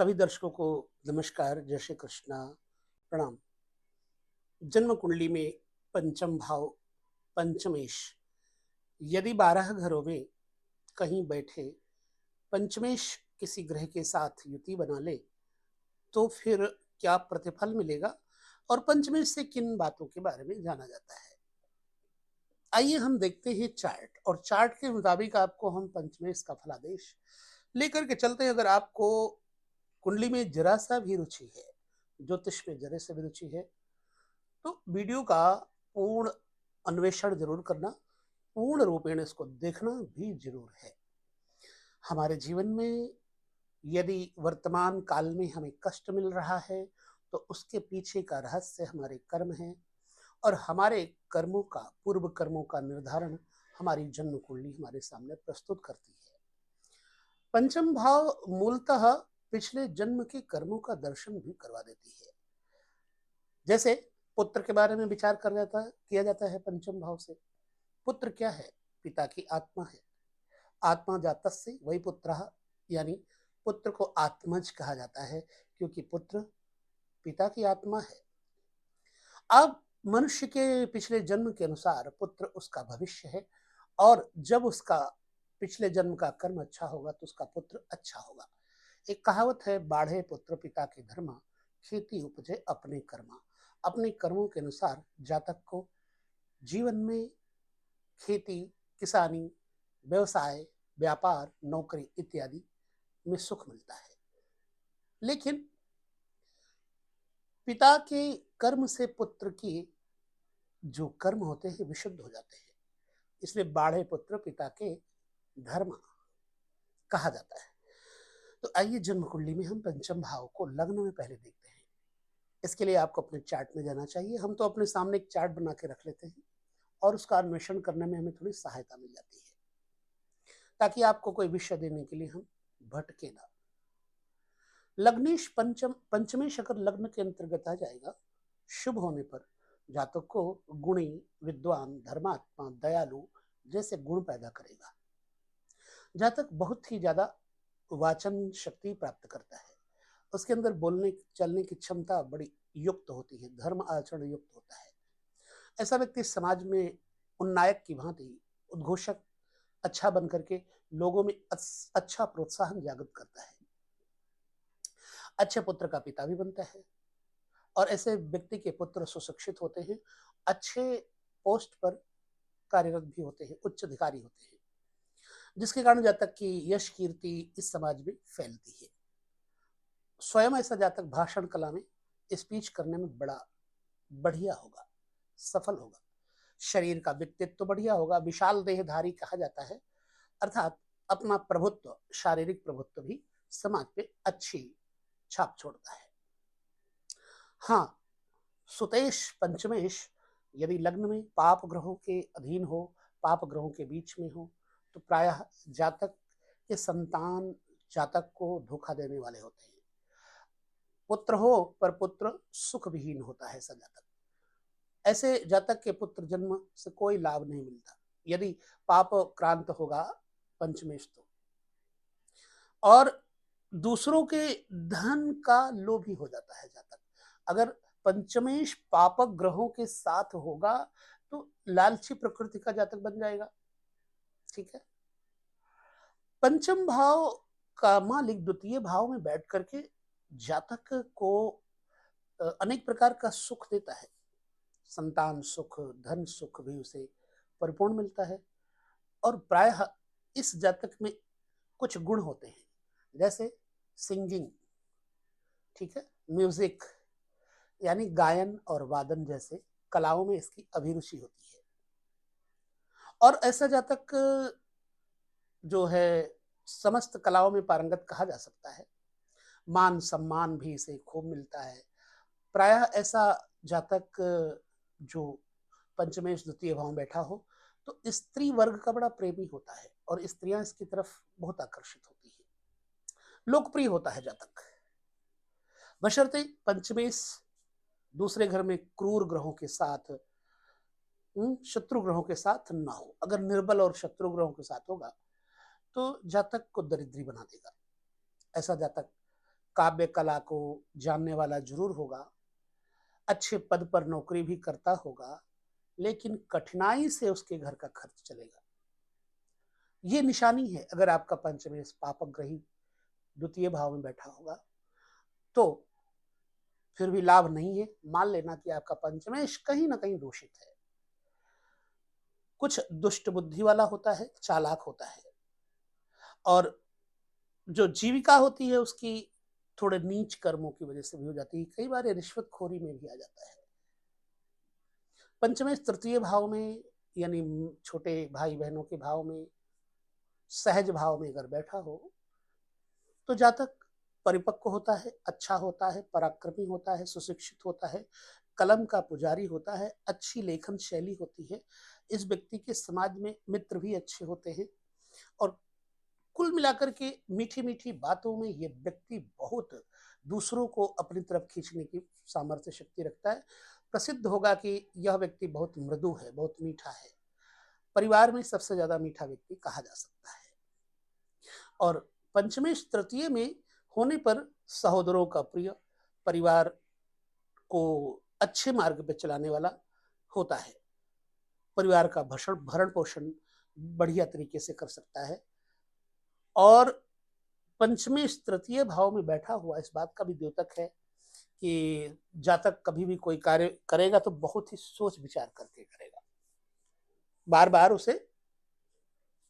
सभी दर्शकों को नमस्कार, जय श्री कृष्णा, प्रणाम। जन्म कुंडली में पंचम भाव पंचमेश यदि 12 घरों में कहीं बैठे पंचमेश किसी ग्रह के साथ युति बना ले तो फिर क्या प्रतिफल मिलेगा और पंचमेश से किन बातों के बारे में जाना जाता है। आइए हम देखते हैं चार्ट, और चार्ट के मुताबिक आपको हम पंचमेश का फलादेश लेकर के चलते हैं। अगर आपको कुंडली में जरा सा भी रुचि है, ज्योतिष में जरा से भी रुचि है, तो वीडियो का पूर्ण अन्वेषण जरूर करना, पूर्ण रूपेण इसको देखना भी जरूर है। हमारे जीवन में यदि वर्तमान काल में हमें कष्ट मिल रहा है तो उसके पीछे का रहस्य हमारे कर्म है, और हमारे कर्मों का, पूर्व कर्मों का निर्धारण हमारी जन्म कुंडली हमारे सामने प्रस्तुत करती है। पंचम भाव मूलतः पिछले जन्म के कर्मों का दर्शन भी करवा देती है। जैसे पुत्र के बारे में विचार किया जाता है पंचम भाव से। पुत्र क्या है? पिता की आत्मा है। आत्मा जातस्य वही पुत्र, यानी पुत्र को आत्मज कहा जाता है, क्योंकि पुत्र पिता की आत्मा है। अब मनुष्य के पिछले जन्म के अनुसार पुत्र उसका भविष्य है, और जब उसका पिछले जन्म का कर्म अच्छा होगा तो उसका पुत्र अच्छा होगा। एक कहावत है, बाढ़े पुत्र पिता के धर्मा, खेती उपजे अपने कर्मा। अपने कर्मों के अनुसार जातक को जीवन में खेती, किसानी, व्यवसाय, व्यापार, नौकरी इत्यादि में सुख मिलता है। लेकिन पिता के कर्म से पुत्र की जो कर्म होते हैं विशुद्ध हो जाते हैं, इसलिए बाढ़े पुत्र पिता के धर्म कहा जाता है। तो आइए जन्म कुंडली में हम पंचम भाव को लग्न में पहले देखते हैं। इसके लिए आपको अपने चार्ट में जाना चाहिए। हम तो अपने सामने एक चार्ट बना के रख लेते हैं और उसका अन्वेषण करने में हमें थोड़ी सहायता मिल जाती है, ताकि आपको कोई विषय देने के लिए हम भटके ना। लग्नेश पंचमेश अगर लग्न के अंतर्गत आ जाएगा, शुभ होने पर जातक को गुणी, विद्वान, धर्मात्मा, दयालु जैसे गुण पैदा करेगा। जातक बहुत ही ज्यादा वाचन शक्ति प्राप्त करता है। उसके अंदर बोलने चलने की क्षमता बड़ी युक्त होती है, धर्म आचरण युक्त होता है। ऐसा व्यक्ति समाज में उन्नायक की भांति उद्घोषक अच्छा बन करके लोगों में अच्छा प्रोत्साहन जागृत करता है। अच्छे पुत्र का पिता भी बनता है, और ऐसे व्यक्ति के पुत्र सुशिक्षित होते हैं, अच्छे पोस्ट पर कार्यरत भी होते हैं, उच्च अधिकारी होते हैं, जिसके कारण जातक की यश कीर्ति इस समाज में फैलती है। स्वयं ऐसा जातक भाषण कला में, स्पीच करने में बड़ा बढ़िया होगा, सफल होगा। शरीर का व्यक्तित्व तो बढ़िया होगा, विशाल देहधारी कहा जाता है, अर्थात अपना प्रभुत्व, शारीरिक प्रभुत्व भी समाज पे अच्छी छाप छोड़ता है। हाँ, सुतेश पंचमेश यदि लग्न में पाप ग्रहों के अधीन हो, पाप ग्रहों के बीच में हो, तो प्रायः जातक के संतान जातक को धोखा देने वाले होते हैं। पुत्र हो पर पुत्र सुख विहीन होता है ऐसा जातक। ऐसे जातक के पुत्र जन्म से कोई लाभ नहीं मिलता यदि पाप क्रांत होगा पंचमेश तो। और दूसरों के धन का लोभी हो जाता है जातक। अगर पंचमेश पापक ग्रहों के साथ होगा तो लालची प्रकृति का जातक बन जाएगा। ठीक है। पंचम भाव का मालिक द्वितीय भाव में बैठ करके जातक को अनेक प्रकार का सुख देता है। संतान सुख, धन सुख भी उसे परिपूर्ण मिलता है। और प्रायः इस जातक में कुछ गुण होते हैं, जैसे सिंगिंग, ठीक है, म्यूजिक यानी गायन और वादन जैसे कलाओं में इसकी अभिरुचि होती है। और ऐसा जातक जो है समस्त कलाओं में पारंगत कहा जा सकता है। मान सम्मान भी इसे खूब मिलता है। प्रायः ऐसा जातक जो पंचमेश द्वितीय भाव में बैठा हो तो स्त्री वर्ग का बड़ा प्रेमी होता है, और स्त्रियां इसकी तरफ बहुत आकर्षित होती है। लोकप्रिय होता है जातक, बशर्ते पंचमेश दूसरे घर में क्रूर ग्रहों के साथ, शत्रु ग्रहों के साथ ना हो। अगर निर्बल और शत्रु ग्रहों के साथ होगा तो जातक को दरिद्री बना देगा। ऐसा जातक काव्य कला को जानने वाला जरूर होगा, अच्छे पद पर नौकरी भी करता होगा, लेकिन कठिनाई से उसके घर का खर्च चलेगा। ये निशानी है। अगर आपका पंचमेश पापग्रही द्वितीय भाव में बैठा होगा तो फिर भी लाभ नहीं है। मान लेना कि आपका पंचमेश कहीं ना कहीं दूषित है, कुछ दुष्ट बुद्धि वाला होता है, चालाक होता है, और जो जीविका होती है उसकी थोड़े नीच कर्मों की वजह से भी हो जाती है। कई बार रिश्वतखोरी में भी आ जाता है। पंचमेश तृतीय भाव में यानी छोटे भाई बहनों के भाव में, सहज भाव में अगर बैठा हो तो जातक परिपक्व होता है, अच्छा होता है, पराक्रमी होता है, सुशिक्षित होता है, कलम का पुजारी होता है, अच्छी लेखन शैली होती है। इस व्यक्ति के समाज में मित्र भी अच्छे होते हैं और कुल मिलाकर के मीठी मीठी बातों में ये व्यक्ति बहुत दूसरों को अपनी तरफ खींचने की सामर्थ्य शक्ति रखता है। प्रसिद्ध होगा कि यह व्यक्ति बहुत मृदु है, बहुत मीठा है, परिवार में सबसे ज्यादा मीठा व्यक्ति कहा जा सकता है। और पंचमेश तृतीय में होने पर सहोदरों का प्रिय, परिवार को अच्छे मार्ग पर चलाने वाला होता है, परिवार का भरण पोषण बढ़िया तरीके से कर सकता है। और पंचमेश तृतीय भाव में बैठा हुआ इस बात का भी द्योतक है कि जातक कभी भी कोई कार्य करेगा तो बहुत ही सोच विचार करके करेगा, बार बार उसे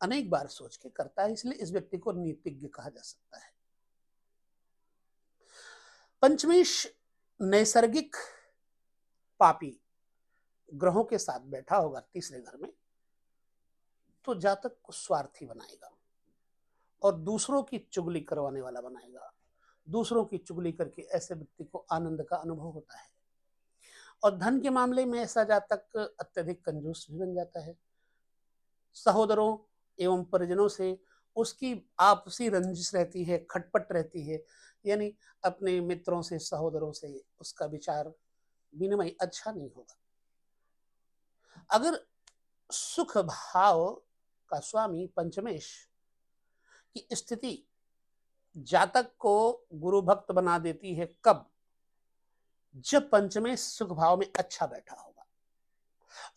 अनेक बार सोच के करता है, इसलिए इस व्यक्ति को नीतिज्ञ कहा जा सकता है। पंचमेश नैसर्गिक पापी ग्रहों के साथ बैठा होगा तीसरे घर में तो जातक को स्वार्थी बनाएगा और दूसरों की चुगली करवाने वाला बनाएगा। दूसरों की चुगली करके ऐसे व्यक्ति को आनंद का अनुभव होता है। और धन के मामले में ऐसा जातक अत्यधिक कंजूस भी बन जाता है। सहोदरों एवं परिजनों से उसकी आपसी रंजिश रहती है, खटपट रहती है, यानी अपने मित्रों से, सहोदरों से उसका विचार विनिमय अच्छा नहीं होगा। अगर सुख भाव का स्वामी पंचमेश की स्थिति जातक को गुरु भक्त बना देती है, कब? जब पंचमेश सुख भाव में अच्छा बैठा होगा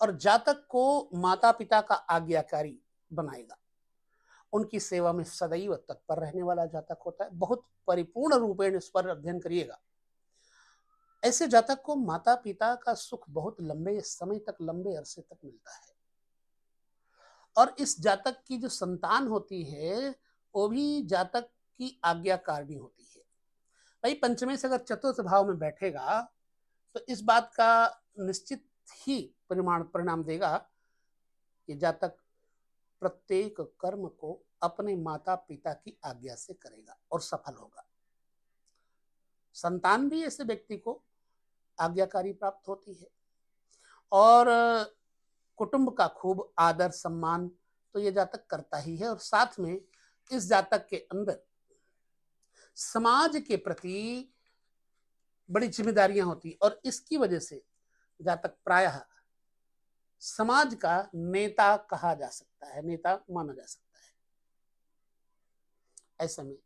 और जातक को माता पिता का आज्ञाकारी बनाएगा, उनकी सेवा में सदैव तत्पर रहने वाला जातक होता है। बहुत परिपूर्ण रूपेण इस पर अध्ययन करिएगा। ऐसे जातक को माता पिता का सुख बहुत लंबे समय तक, लंबे अरसे तक मिलता है। और इस जातक की जो संतान होती है वो भी जातक की आज्ञाकारिणी होती है। भाई पंचमेश अगर चतुर्थ भाव में बैठेगा तो इस बात का निश्चित ही परिणाम देगा कि जातक प्रत्येक कर्म को अपने माता पिता की आज्ञा से करेगा और सफल होगा। संतान भी ऐसे व्यक्ति को आज्ञाकारी प्राप्त होती है और कुटुंब का खूब आदर सम्मान तो ये जातक करता ही है। और साथ में इस जातक के अंदर समाज के प्रति बड़ी जिम्मेदारियां होती और इसकी वजह से जातक प्रायः समाज का नेता कहा जा सकता है, नेता माना जा सकता है। ऐसे में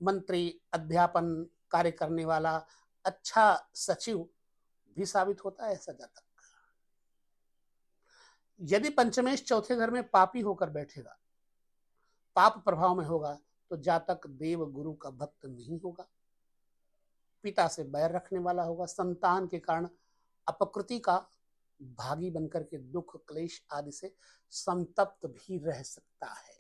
मंत्री, अध्यापन कार्य करने वाला अच्छा सचिव भी साबित होता है ऐसा जातक। यदि पंचमेश चौथे घर में पापी होकर बैठेगा, पाप प्रभाव में होगा, तो जातक देव गुरु का भक्त नहीं होगा, पिता से बैर रखने वाला होगा, संतान के कारण अपकृति का भागी बनकर के दुख क्लेश आदि से संतप्त भी रह सकता है।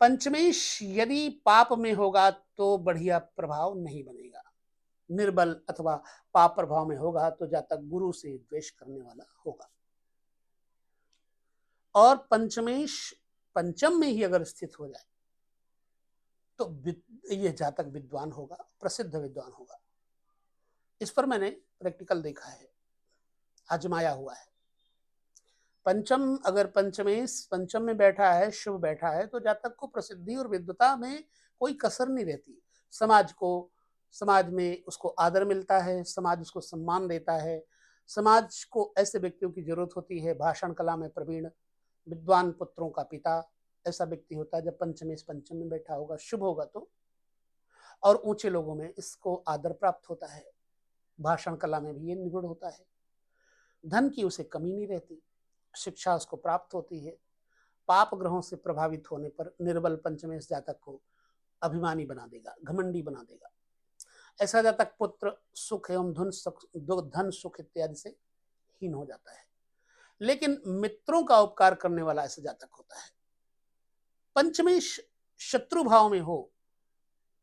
पंचमेश यदि पाप में होगा तो बढ़िया प्रभाव नहीं बनेगा। निर्बल अथवा पाप प्रभाव में होगा तो जातक गुरु से द्वेष करने वाला होगा। और पंचमेश पंचम में ही अगर स्थित हो जाए तो यह जातक विद्वान होगा, प्रसिद्ध विद्वान होगा। इस पर मैंने प्रैक्टिकल देखा है, आजमाया हुआ है। पंचम अगर पंचमेश पंचम में बैठा है, शुभ बैठा है, तो जातक को प्रसिद्धि और विद्वता में कोई कसर नहीं रहती। समाज में उसको आदर मिलता है, समाज उसको सम्मान देता है। समाज को ऐसे व्यक्तियों की जरूरत होती है, भाषण कला में प्रवीण, विद्वान पुत्रों का पिता, ऐसा व्यक्ति होता है जब पंचमेश पंचम में बैठा होगा, शुभ होगा तो और ऊंचे लोगों में इसको आदर प्राप्त होता है। भाषण कला में भी ये निपुण होता है। धन की उसे कमी नहीं रहती, शिक्षा उसको प्राप्त होती है। पाप ग्रहों से प्रभावित होने पर निर्बल पंचमेश जातक को अभिमानी बना देगा, घमंडी बना देगा। ऐसा जातक पुत्र सुख एवं धन सुख इत्यादि से हीन हो जाता है। लेकिन मित्रों का उपकार करने वाला ऐसा जातक होता है। पंचमेश शत्रु भाव में हो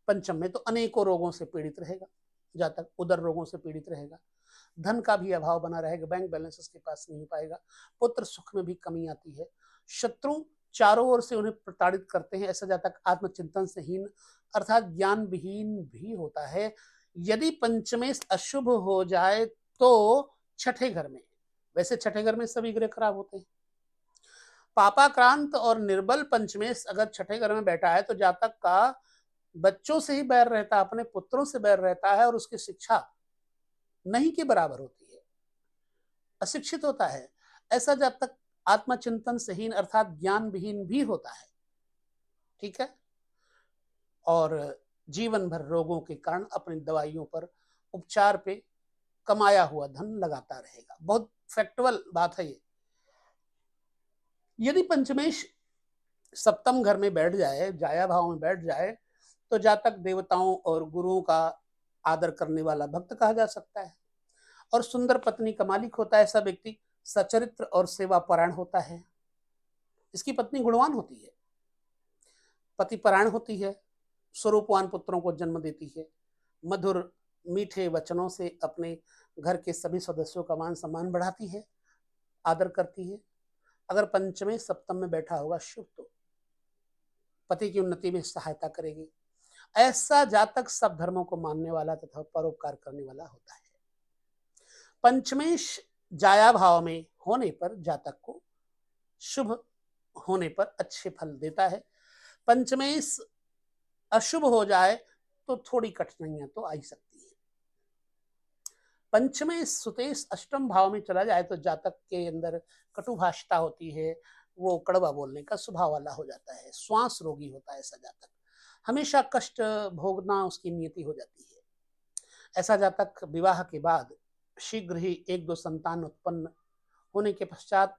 पंचम में तो अनेकों रोगों से पीड़ित रहेगा जातक, उदर रोगों से पीड़ित रहेगा, धन का भी अभाव बना रहेगा, बैंक बैलेंस उसके पास नहीं हो पाएगा, पुत्र सुख में भी कमी आती है, शत्रु चारों ओर से उन्हें प्रताड़ित करते हैं। ऐसा जातक आत्मचिंतन से हीन अर्थात ज्ञान विहीन भी होता है। यदि पंचमेश अशुभ हो जाए तो छठे घर में, वैसे छठे घर में सभी ग्रह खराब होते हैं, पापाक्रांत और निर्बल पंचमेश अगर छठे घर में बैठा है तो जातक का बच्चों से ही बैर रहता है, अपने पुत्रों से बैर रहता है और उसकी शिक्षा नहीं के बराबर होती है, अशिक्षित होता है। ऐसा जातक आत्मचिंतन से हीन अर्थात ज्ञान विहीन भी होता है, ठीक है, और जीवन भर रोगों के कारण अपनी दवाइयों पर उपचार पे कमाया हुआ धन लगाता रहेगा। बहुत फैक्टुअल बात है ये। यदि पंचमेश सप्तम घर में बैठ जाए, जाया भाव में बैठ जाए, तो जातक देवताओं और गुरुओं का आदर करने वाला भक्त कहा जा सकता है और सुंदर पत्नी का मालिक होता है। ऐसा व्यक्ति सचरित्र और सेवा परायण होता है। इसकी पत्नी गुणवान होती है, पति परायण होती है, स्वरूपवान पुत्रों को जन्म देती है, मधुर मीठे वचनों से अपने घर के सभी सदस्यों का मान सम्मान बढ़ाती है, आदर करती है। अगर पंचमेश सप्तम में बैठा होगा शुभ तो पति की उन्नति में सहायता करेगी। ऐसा जातक सब धर्मों को मानने वाला तथा परोपकार करने वाला होता है। पंचमेश जाया भाव में होने पर जातक को शुभ होने पर अच्छे फल देता है। पंचमेश अशुभ हो जाए तो थोड़ी कठिनाइयां तो आ ही सकती है। पंचमेश सुतेश अष्टम भाव में चला जाए तो जातक के अंदर कटुभाषिता होती है, वो कड़वा बोलने का स्वभाव वाला हो जाता है, श्वास रोगी होता है ऐसा जातक, हमेशा कष्ट भोगना उसकी नियति हो जाती है। ऐसा जातक विवाह के बाद शीघ्र ही एक दो संतान उत्पन्न होने के पश्चात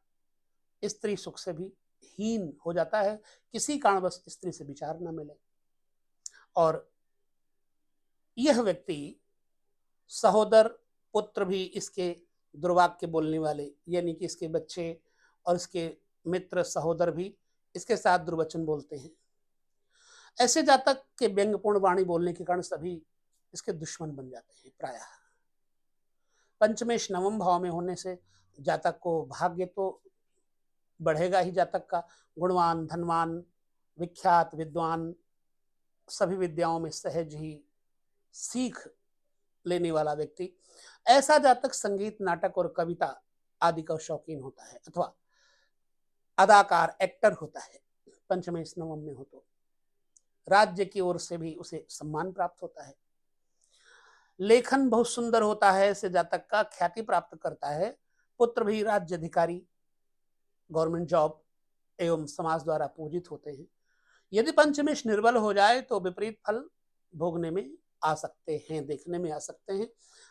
स्त्री सुख से भी हीन हो जाता है, किसी कारणवश स्त्री से विचार न मिले और यह व्यक्ति सहोदर पुत्र भी इसके दुर्वाक्य बोलने वाले, यानी कि इसके बच्चे और इसके मित्र सहोदर भी इसके साथ दुर्वचन बोलते हैं। ऐसे जातक के व्यंग्यपूर्ण वाणी बोलने के कारण सभी इसके दुश्मन बन जाते हैं प्रायः। पंचमेश नवम भाव में होने से जातक को भाग्य तो बढ़ेगा ही, जातक का गुणवान, धनवान, विख्यात, विद्वान, सभी विद्याओं में सहज ही सीख लेने वाला व्यक्ति। ऐसा जातक संगीत, नाटक और कविता आदि का शौकीन होता है अथवा अदाकार, एक्टर होता है। पंचमेश नवम में हो तो राज्य की ओर से भी उसे सम्मान प्राप्त होता है। लेखन बहुत सुंदर होता है, ऐसे जातक का ख्याति प्राप्त करता है। पुत्र भी राज्य अधिकारी, गवर्नमेंट जॉब एवं समाज द्वारा पूजित होते हैं। यदि पंचमेश निर्बल हो जाए तो विपरीत फल भोगने में आ सकते हैं, देखने में आ सकते हैं।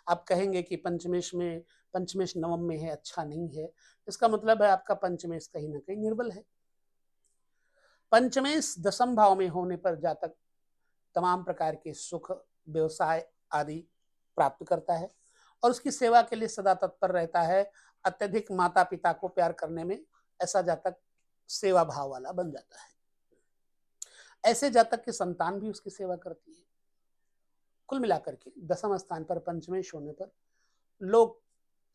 आप कहेंगे कि पंचमेश नवम में है, अच्छा नहीं है, इसका मतलब है आपका पंचमेश कहीं ना कहीं निर्बल है। पंचमेश दसम भाव में होने पर जातक तमाम प्रकार के सुख, व्यवसाय आदि प्राप्त करता है और उसकी सेवा के लिए सदा तत्पर रहता है। अत्यधिक माता पिता को प्यार करने में ऐसा जातक सेवा भाव वाला बन जाता है। ऐसे जातक की संतान भी उसकी सेवा करती है। कुल मिलाकर के दसम स्थान पर पंचमेश होने पर लोक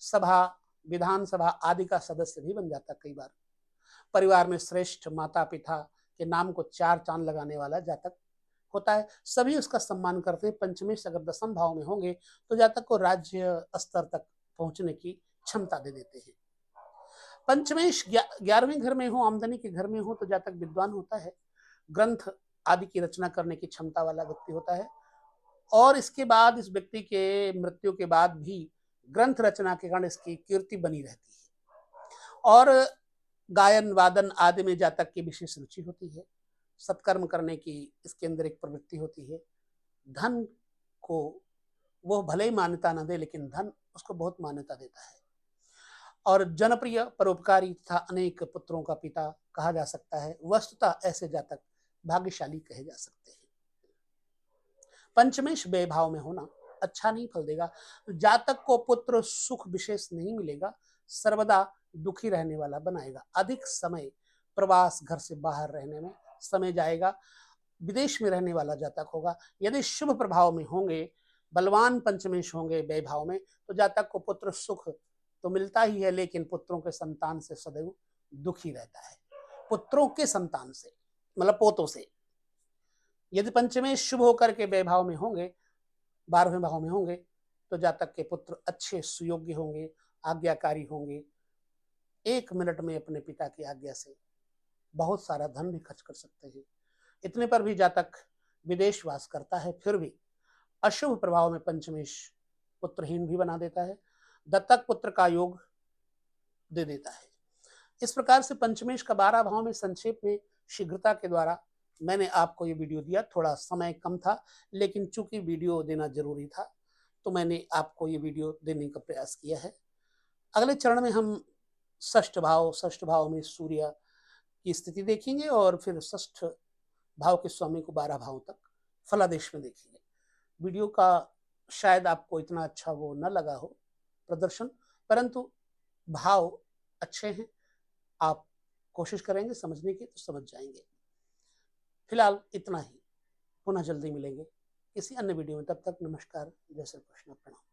सभा, विधानसभा आदि का सदस्य भी बन जाता। कई बार परिवार में श्रेष्ठ माता पिता के नाम को चार चांद लगाने वाला जातक होता है, सभी उसका सम्मान करते हैं। पंचमेश अगर दसम भाव में होंगे तो जातक को राज्य स्तर तक पहुंचने की क्षमता दे देते हैं। पंचमेश 11वें घर में हो, आमदनी के घर में हो तो जातक विद्वान होता है, ग्रंथ आदि की रचना करने की क्षमता वाला व्यक्ति होता है और इसके बाद इस व्यक्ति के मृत्यु के बाद भी ग्रंथ रचना के कारण इसकी कीर्ति बनी रहती है और गायन वादन आदि में जातक की विशेष रुचि होती है। सत्कर्म करने की इसके अंदर एक प्रवृत्ति होती है। धन को वो भले ही मान्यता न दे, लेकिन धन उसको बहुत मान्यता देता है। और जनप्रिय, परोपकारी तथा अनेक पुत्रों का पिता कहा जा सकता है। वस्तुतः ऐसे जातक भाग्यशाली कहे जा सकते हैं। पंचमेश व्यय भाव में होना अच्छा नहीं फल देगा। जातक को पुत्र सुख विशेष नहीं मिलेगा, सर्वदा दुखी रहने वाला बनाएगा। अधिक समय प्रवास, घर से बाहर रहने में समय जाएगा। विदेश में रहने वाला जातक होगा। यदि शुभ प्रभाव में होंगे, बलवान पंचमेश होंगे व्यय भाव में, तो जातक को पुत्र सुख तो मिलता ही है, लेकिन पुत्रों के संतान से सदैव दुखी रहता है। पुत्रों के संतान से मतलब पोतों से। यदि पंचमेश शुभ होकर के व्यय भाव में होंगे, 12वें भाव में होंगे, तो जातक के पुत्र अच्छे सुयोग्य होंगे, आज्ञाकारी होंगे। 1 मिनट में अपने पिता की आज्ञा से बहुत सारा धन भी खर्च कर सकते हैं। इतने पर भी जातक विदेश वास करता है, फिर भी अशुभ प्रभाव में पंचमेश पुत्रहीन भी बना देता है, दत्तक पुत्र का योग दे देता है। इस प्रकार से पंचमेश का 12 भाव में संक्षेप में शीघ्रता के द्वारा मैंने आपको ये वीडियो दिया। थोड़ा समय कम था, लेकिन चूंकि वीडियो देना जरूरी था, तो मैंने आपको ये वीडियो देने का प्रयास किया है। अगले चरण में हम षष्ठ भाव में सूर्य की स्थिति देखेंगे और फिर षष्ठ भाव के स्वामी को 12 भाव तक फलादेश में देखेंगे। वीडियो का शायद आपको इतना अच्छा वो न लगा हो प्रदर्शन, परंतु भाव अच्छे हैं। आप कोशिश करेंगे समझने की तो समझ जाएंगे। फिलहाल इतना ही, पुनः जल्दी मिलेंगे किसी अन्य वीडियो में। तब तक नमस्कार, जय श्री कृष्ण, प्रणाम।